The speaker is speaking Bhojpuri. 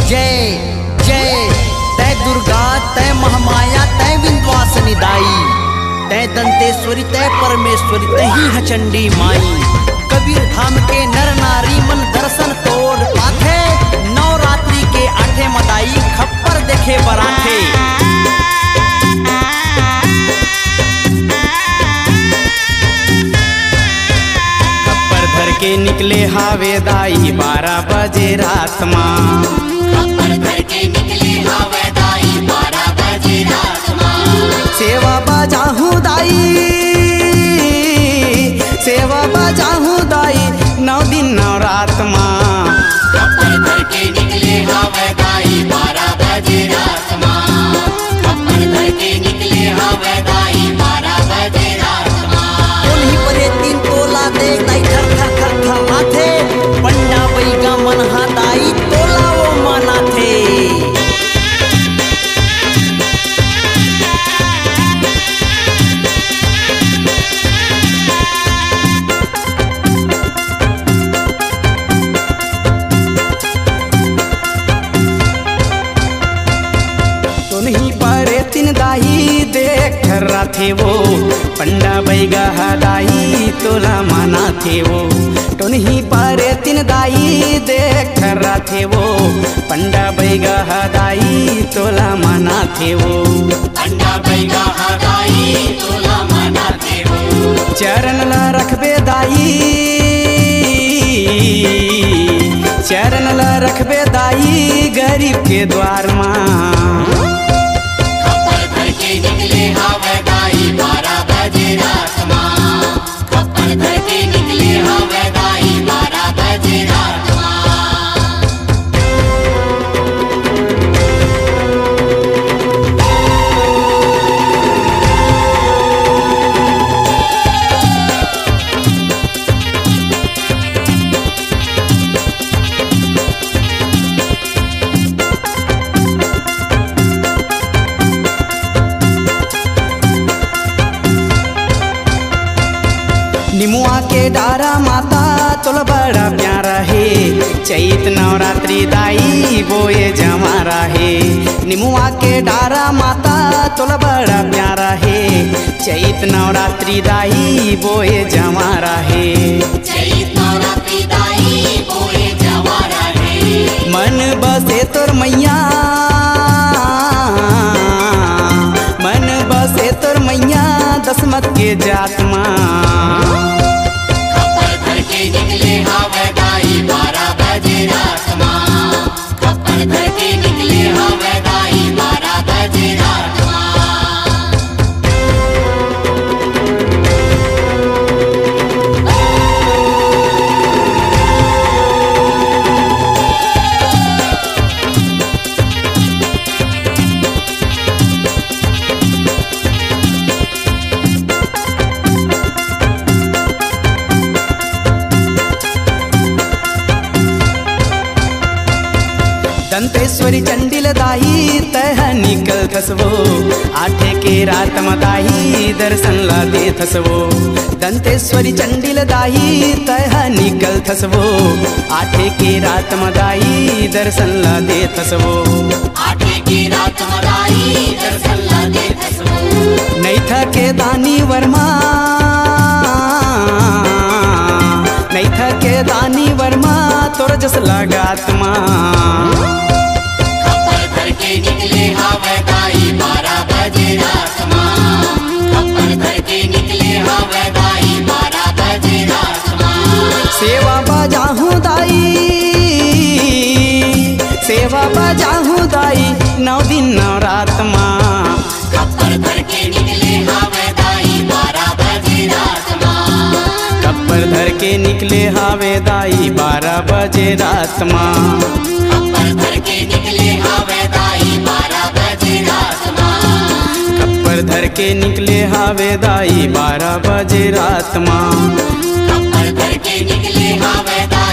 जय जय तय दुर्गा तय महामाया तय विंध्यवासिनी दाई तय दंतेश्वरी तय परमेश्वरी तही है चंडी माई। कबीर धाम के नर नारी मन दर्शन तोड़ पाथे नवरात्रि के आठे मदाई खप्पर देखे बराथे। खप्पर धर के निकले हावे दाई 12 बजे रात माँ। खप्पर धर के निकले हावे दाई 12 बजे रात माँ। सेवा बजाहूँ दाई सेवा बजाहूँ दाई 9 दिन 9 रात माँ। खप्पर धर के निकले हावे दाई 12 बजे रात माँ। खप्पर धर के निकले हावे दाई 12 बजे रात माँ। उन्हीं परे 3 तोला देख दाई थर थर थर थर माथे पंडा बैगा मन हा दाई तोला वो माना थे। उन्हीं परे 3 दाई देख रहा थे वो पंडा बैगा दाई तोला माना थे वो। उन्हीं परे 3 दाई देख रहा थे वो पंडा बैगा दाई तोला माना थे वो। पंडा बैगा दाई तोला माना थे वो। चरण ला रखबे दाई चरण ला रखबे दाई गरीब के द्वार माँ। खप्पर धर के निकले हावे दाई 12 बजे रात माँ। खप्पर धर के निकले हावे दाई 12 बजे रात माँ। निमुआ के डारा माता तोला बड़ा प्यारा है चैत नवरात्रि दाई बोए जमारा है। निमुआ के डारा माता तोला बड़ा प्यारा है चैत नवरात्रि दाई बोए जमारा है। चैत नवरात्रि दाई बोए जवारा है। मन बसे तोर मैया मन बसे तोर मैया दसमत के जात माँ। खप्पर धर के निकले हावे दाई 12 बजे रात माँ। खप्पर धर के निकले हावे दाई 12 बजे रात माँ। दंतेश्वरी चंडिल दाई तह निकल थसवो आठे के रात मदाई दर्शन ला दे थसवो। दंतेश्वरी चंडिल दाई तह निकल थसवो आठे के रात मदाई दर्शन ला दे थसवो। आठे की रात मदाई दर्शन ला दे थसवो। नहीं थके दानी वर्मा नहीं थके दानी वर्मा तोर जस लगात माँ। खप्पर धर के निकले हावे दाई 12 बजे रात माँ। खप्पर धर के निकले हावे दाई 12 बजे रात माँ। सेवा बजाहूँ दाई सेवा बजाहूँ दाई 9 दिन 9 रात माँ। खप्पर धर के निकले हावे दाई 12 बजे रात माँ। खप्पर धर के निकले हावे दाई 12 बजे रात माँ। खप्पर धर के निकले हावे दाई 12 बजे रात माँ। खप्पर धर के निकले हावे दाई 12 बजे रात माँ। खप्पर धर के निकले हावे दाई